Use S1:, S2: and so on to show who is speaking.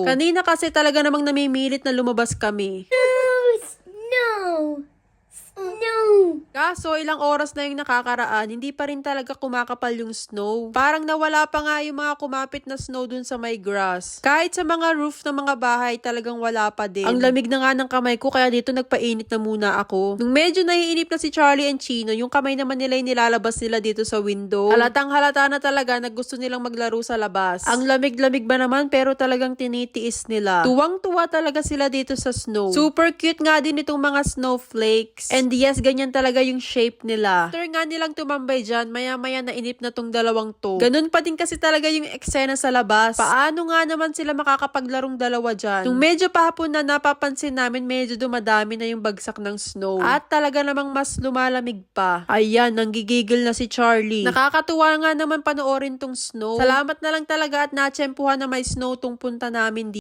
S1: Kanina kasi talaga namang namimilit na lumabas kami.
S2: No.
S1: Kaso ilang oras na yung nakakaraan, hindi pa rin talaga kumakapal yung snow. Parang nawala pa nga yung mga kumapit na snow dun sa may grass. Kahit sa mga roof ng mga bahay, talagang wala pa din. Ang lamig na nga ng kamay ko, kaya dito nagpainit na muna ako. Nung medyo naiinip na si Charlie and Chino, yung kamay naman nila yung nilalabas nila dito sa window. Halatang halata na talaga na gusto nilang maglaro sa labas. Ang lamig-lamig ba naman, pero talagang tinitiis nila. Tuwang-tuwa talaga sila dito sa snow. Super cute nga din itong mga snowflakes. And yes, ganyan talaga yung shape nila. After nga nilang tumambay dyan, maya-maya nainip na tong dalawang to. Ganun pa din kasi talaga yung eksena sa labas. Paano nga naman sila makakapaglarong dalawa dyan? Nung medyo pahapon na, napapansin namin medyo dumadami na yung bagsak ng snow. At talaga namang mas lumalamig pa. Ayan, nanggigigil na si Charlie. Nakakatuwa nga naman panoorin tong snow. Salamat na lang talaga at natsyempuhan na may snow tong punta namin dito.